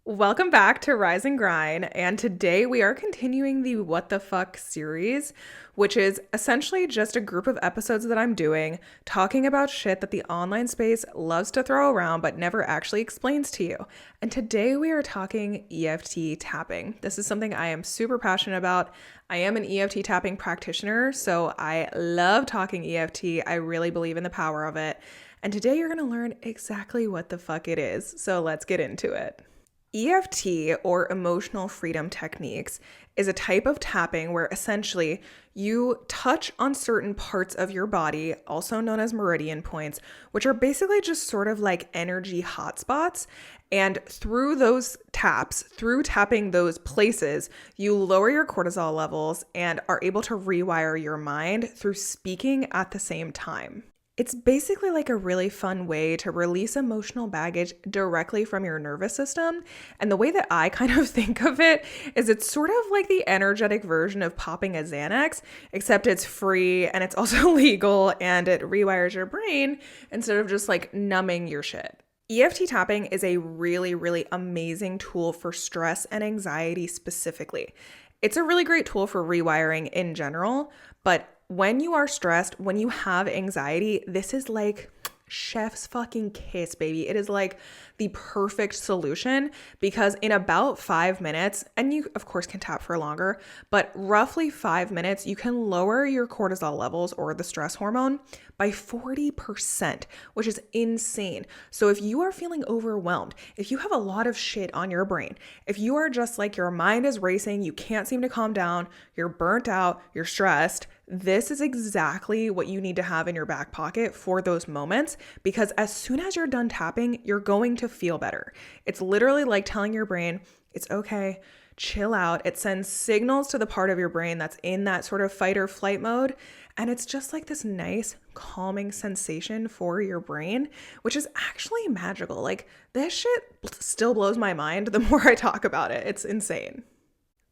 Welcome back to Rise and Grind, and today we are continuing the What the Fuck series, which is essentially just a group of episodes that I'm doing talking about shit that the online space loves to throw around but never actually explains to you. And today we are talking EFT tapping. This is something I am super passionate about. I am an EFT tapping practitioner, so I love talking EFT. I really believe in the power of it. And today you're going to learn exactly what the fuck it is. So let's get into it. EFT, or emotional freedom techniques, is a type of tapping where essentially you touch on certain parts of your body, also known as meridian points, which are basically just sort of like energy hotspots. And through those taps, through tapping those places, you lower your cortisol levels and are able to rewire your mind through speaking at the same time. It's basically like a really fun way to release emotional baggage directly from your nervous system. And the way that I kind of think of it is it's sort of like the energetic version of popping a Xanax, except it's free and it's also legal and it rewires your brain instead of just like numbing your shit. EFT tapping is a really, really amazing tool for stress and anxiety specifically. It's a really great tool for rewiring in general, but when you are stressed, when you have anxiety, this is like chef's fucking kiss, baby. It is like the perfect solution because in about 5 minutes, and you of course can tap for longer, but roughly 5 minutes, you can lower your cortisol levels or the stress hormone by 40%, which is insane. So if you are feeling overwhelmed, if you have a lot of shit on your brain, if you are just like your mind is racing, you can't seem to calm down, you're burnt out, you're stressed, this is exactly what you need to have in your back pocket for those moments, because as soon as you're done tapping, you're going to feel better. It's literally like telling your brain, it's okay, chill out. It sends signals to the part of your brain that's in that sort of fight or flight mode. And it's just like this nice calming sensation for your brain, which is actually magical. Like this shit still blows my mind the more I talk about it. It's insane.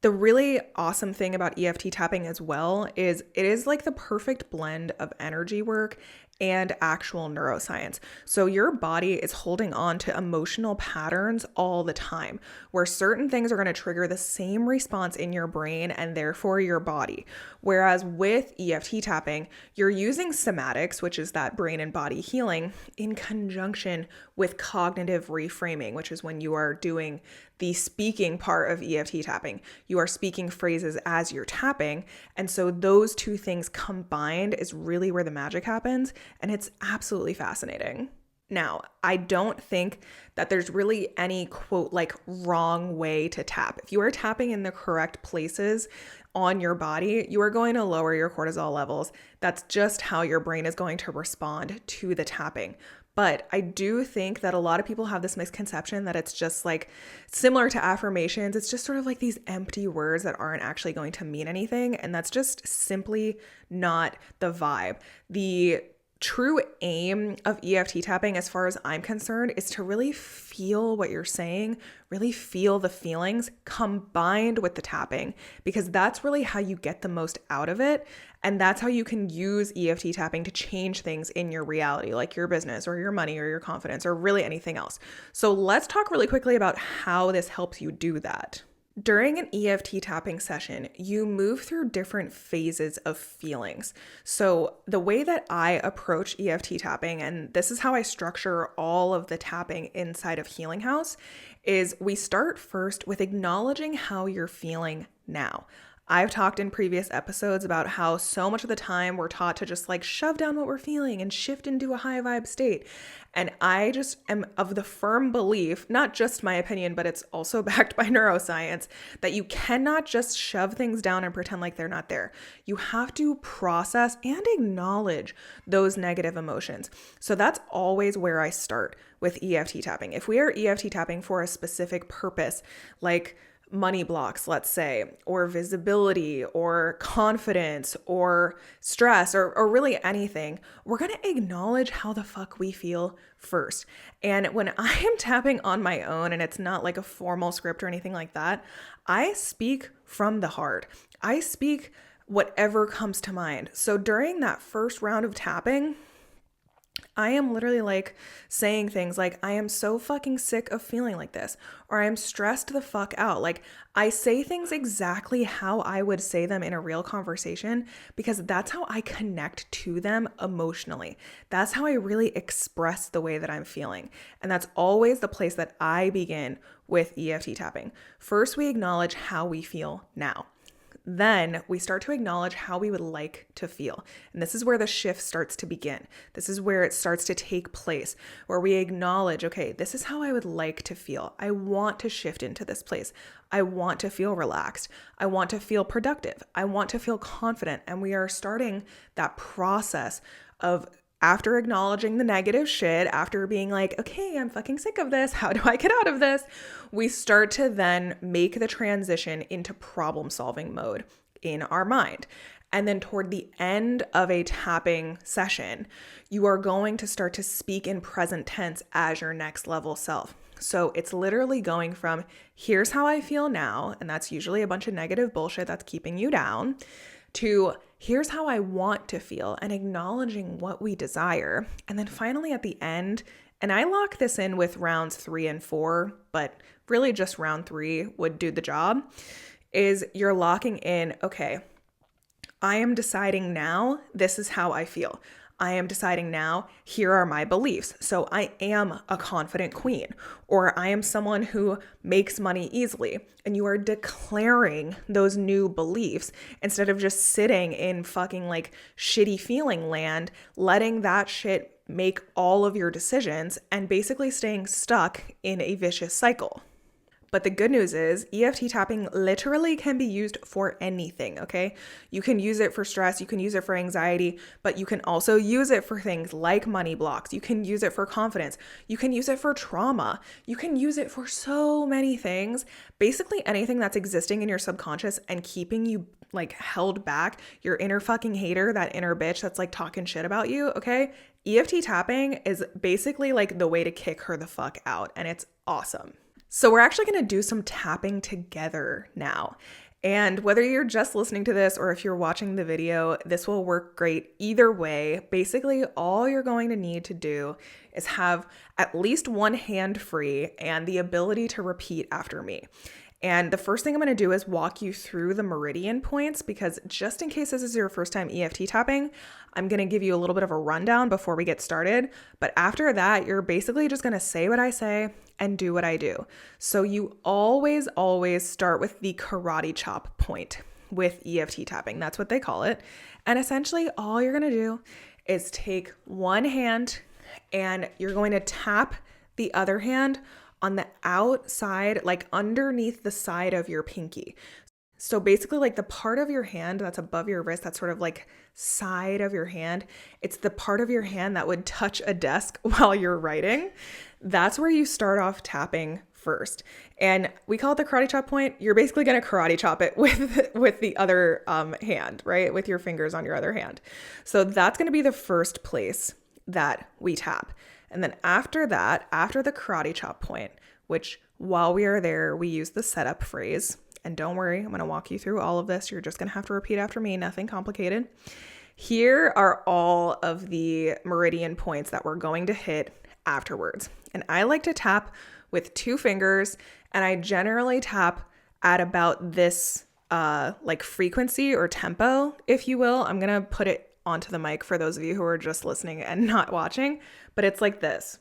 The really awesome thing about EFT tapping as well is it is like the perfect blend of energy work and actual neuroscience. So your body is holding on to emotional patterns all the time, where certain things are going to trigger the same response in your brain and therefore your body. Whereas with EFT tapping, you're using somatics, which is that brain and body healing, in conjunction with cognitive reframing, which is when you are doing the speaking part of EFT tapping. You are speaking phrases as you're tapping. And so those two things combined is really where the magic happens. And it's absolutely fascinating. Now, I don't think that there's really any quote like wrong way to tap. If you are tapping in the correct places on your body, you are going to lower your cortisol levels. That's just how your brain is going to respond to the tapping. But I do think that a lot of people have this misconception that it's just like similar to affirmations. It's just sort of like these empty words that aren't actually going to mean anything. And that's just simply not the vibe. The true aim of EFT tapping, as far as I'm concerned, is to really feel what you're saying, really feel the feelings combined with the tapping, because that's really how you get the most out of it. And that's how you can use EFT tapping to change things in your reality, like your business or your money or your confidence or really anything else. So let's talk really quickly about how this helps you do that. During an EFT tapping session, you move through different phases of feelings. So the way that I approach EFT tapping, and this is how I structure all of the tapping inside of Healing House, is we start first with acknowledging how you're feeling now. I've talked in previous episodes about how so much of the time we're taught to just like shove down what we're feeling and shift into a high vibe state. And I just am of the firm belief, not just my opinion, but it's also backed by neuroscience, that you cannot just shove things down and pretend like they're not there. You have to process and acknowledge those negative emotions. So that's always where I start with EFT tapping. If we are EFT tapping for a specific purpose, like money blocks, let's say, or visibility or confidence or stress or really anything, we're going to acknowledge how the fuck we feel first. And when I am tapping on my own and it's not like a formal script or anything like that, I speak from the heart. I speak whatever comes to mind. So during that first round of tapping, I am literally like saying things like, I am so fucking sick of feeling like this, or I am stressed the fuck out. Like, I say things exactly how I would say them in a real conversation because that's how I connect to them emotionally. That's how I really express the way that I'm feeling. And that's always the place that I begin with EFT tapping. First, we acknowledge how we feel now. Then we start to acknowledge how we would like to feel. And this is where the shift starts to begin. This is where it starts to take place, where we acknowledge, okay, this is how I would like to feel. I want to shift into this place. I want to feel relaxed. I want to feel productive. I want to feel confident. And we are starting that process of, after acknowledging the negative shit, after being like, okay, I'm fucking sick of this. How do I get out of this? We start to then make the transition into problem solving mode in our mind. And then toward the end of a tapping session, you are going to start to speak in present tense as your next level self. So it's literally going from, here's how I feel now, and that's usually a bunch of negative bullshit that's keeping you down, to here's how I want to feel, and acknowledging what we desire. And then finally at the end, and I lock this in with rounds 3 and 4, but really just round 3 would do the job, is you're locking in, okay, I am deciding now, this is how I feel. I am deciding now, here are my beliefs. So I am a confident queen, or I am someone who makes money easily. And you are declaring those new beliefs instead of just sitting in fucking like shitty feeling land, letting that shit make all of your decisions and basically staying stuck in a vicious cycle. But the good news is EFT tapping literally can be used for anything, okay? You can use it for stress, you can use it for anxiety, but you can also use it for things like money blocks. You can use it for confidence. You can use it for trauma. You can use it for so many things. Basically anything that's existing in your subconscious and keeping you like held back, your inner fucking hater, that inner bitch that's like talking shit about you, okay? EFT tapping is basically like the way to kick her the fuck out, and it's awesome. So we're actually going to do some tapping together now. And whether you're just listening to this or if you're watching the video, this will work great either way. Basically, all you're going to need to do is have at least one hand free and the ability to repeat after me. And the first thing I'm going to do is walk you through the meridian points, because just in case this is your first time EFT tapping, I'm going to give you a little bit of a rundown before we get started. But after that, you're basically just going to say what I say and do what I do. So you always start with the karate chop point with EFT tapping. That's what they call it. And essentially all you're going to do is take one hand and you're going to tap the other hand on the outside, like underneath the side of your pinky. So basically like the part of your hand that's above your wrist, that's sort of like side of your hand. It's the part of your hand that would touch a desk while you're writing. That's where you start off tapping first. And we call it the karate chop point. You're basically going to karate chop it with the other hand, right? With your fingers on your other hand. So that's going to be the first place that we tap. And then after that, after the karate chop point, which while we are there, we use the setup phrase. And don't worry, I'm going to walk you through all of this. You're just going to have to repeat after me, nothing complicated. Here are all of the meridian points that we're going to hit afterwards. And I like to tap with 2 fingers, and I generally tap at about this like frequency or tempo, if you will. I'm going to put it onto the mic for those of you who are just listening and not watching, but it's like this.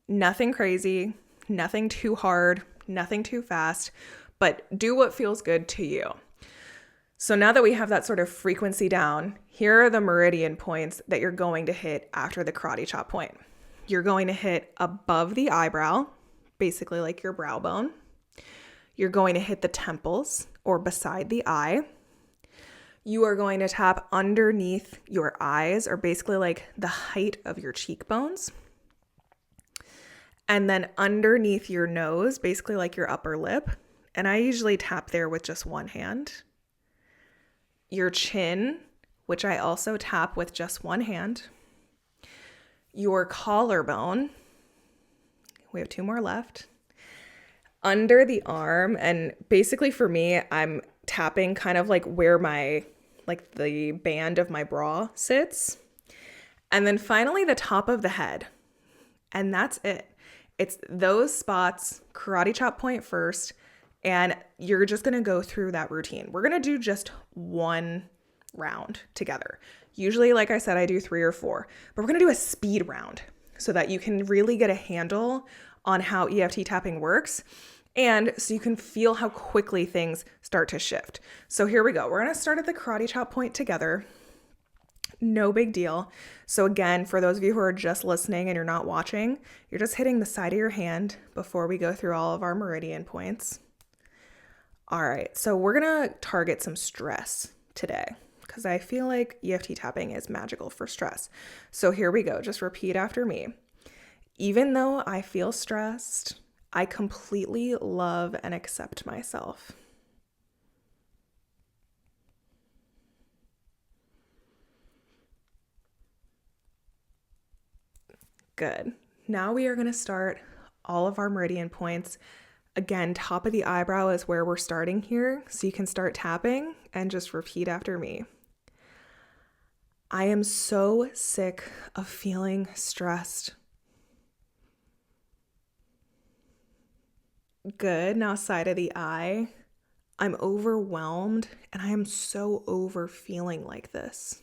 Nothing crazy, nothing too hard, nothing too fast, but do what feels good to you. So now that we have that sort of frequency down, here are the meridian points that you're going to hit after the karate chop point. You're going to hit above the eyebrow, basically like your brow bone. You're going to hit the temples or beside the eye. You are going to tap underneath your eyes, or basically like the height of your cheekbones. And then underneath your nose, basically like your upper lip. And I usually tap there with just one hand. Your chin, which I also tap with just one hand. Your collarbone. We have 2 more left. Under the arm, and basically for me, I'm tapping kind of like where my like the band of my bra sits. And then finally the top of the head. And that's it. It's those spots, karate chop point first, and you're just going to go through that routine. We're going to do just one round together. Usually, like I said, I do 3 or 4, but we're going to do a speed round so that you can really get a handle on how EFT tapping works, and so you can feel how quickly things start to shift. So here we go. We're going to start at the karate chop point together. No big deal. So again, for those of you who are just listening and you're not watching, you're just hitting the side of your hand before we go through all of our meridian points. All right, so we're going to target some stress today because I feel like EFT tapping is magical for stress. So here we go. Just repeat after me. Even though I feel stressed, I completely love and accept myself. Good. Now we are going to start all of our meridian points. Again, top of the eyebrow is where we're starting here, so you can start tapping and just repeat after me. I am so sick of feeling stressed. Good. Now side of the eye. I'm overwhelmed and I am so over feeling like this.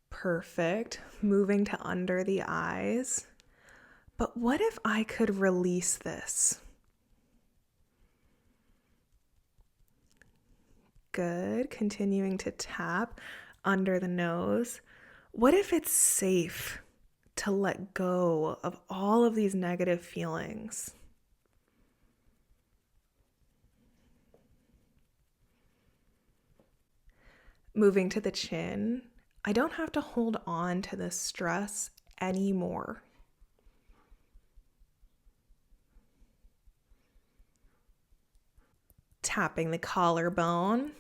Perfect. Moving to under the eyes. But what if I could release this? Good. Continuing to tap under the nose. What if it's safe to let go of all of these negative feelings? Moving to the chin. I don't have to hold on to this stress anymore. Tapping the collarbone.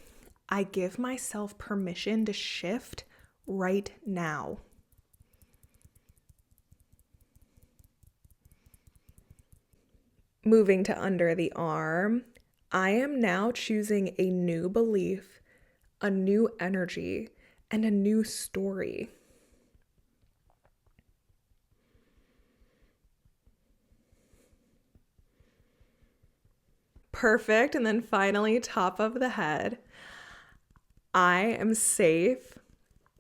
I give myself permission to shift right now. Moving to under the arm. I am now choosing a new belief, a new energy, and a new story. Perfect. And then finally, top of the head. I am safe.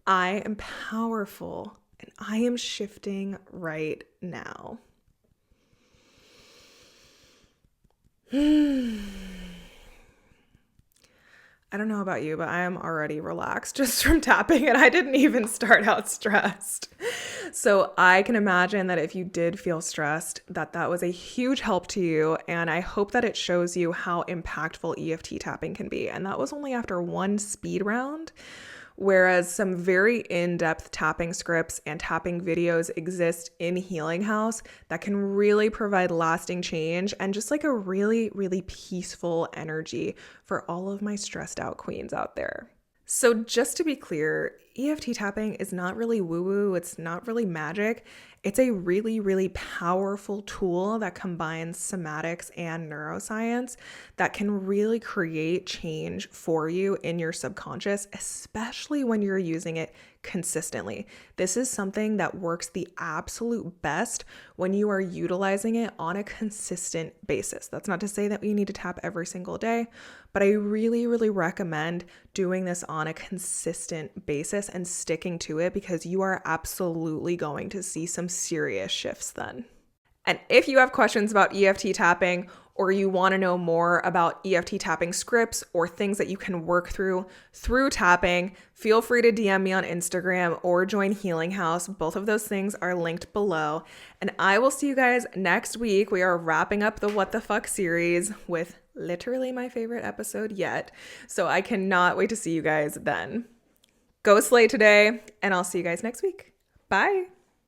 I am powerful. And I am shifting right now. I don't know about you, but I am already relaxed just from tapping, and I didn't even start out stressed. So I can imagine that if you did feel stressed, that was a huge help to you, and I hope that it shows you how impactful EFT tapping can be. And that was only after one speed round, whereas some very in-depth tapping scripts and tapping videos exist in Healing House that can really provide lasting change and just like a really, really peaceful energy for all of my stressed out queens out there. So just to be clear, EFT tapping is not really woo-woo. It's not really magic. It's a really, really powerful tool that combines somatics and neuroscience that can really create change for you in your subconscious, especially when you're using it consistently. This is something that works the absolute best when you are utilizing it on a consistent basis. That's not to say that you need to tap every single day, but I really, really recommend doing this on a consistent basis and sticking to it because you are absolutely going to see some serious shifts then. And if you have questions about EFT tapping or you want to know more about EFT tapping scripts or things that you can work through tapping, feel free to DM me on Instagram or join Healing House. Both of those things are linked below. And I will see you guys next week. We are wrapping up the What the Fuck series with literally my favorite episode yet. So I cannot wait to see you guys then. Go slay today, and I'll see you guys next week. Bye.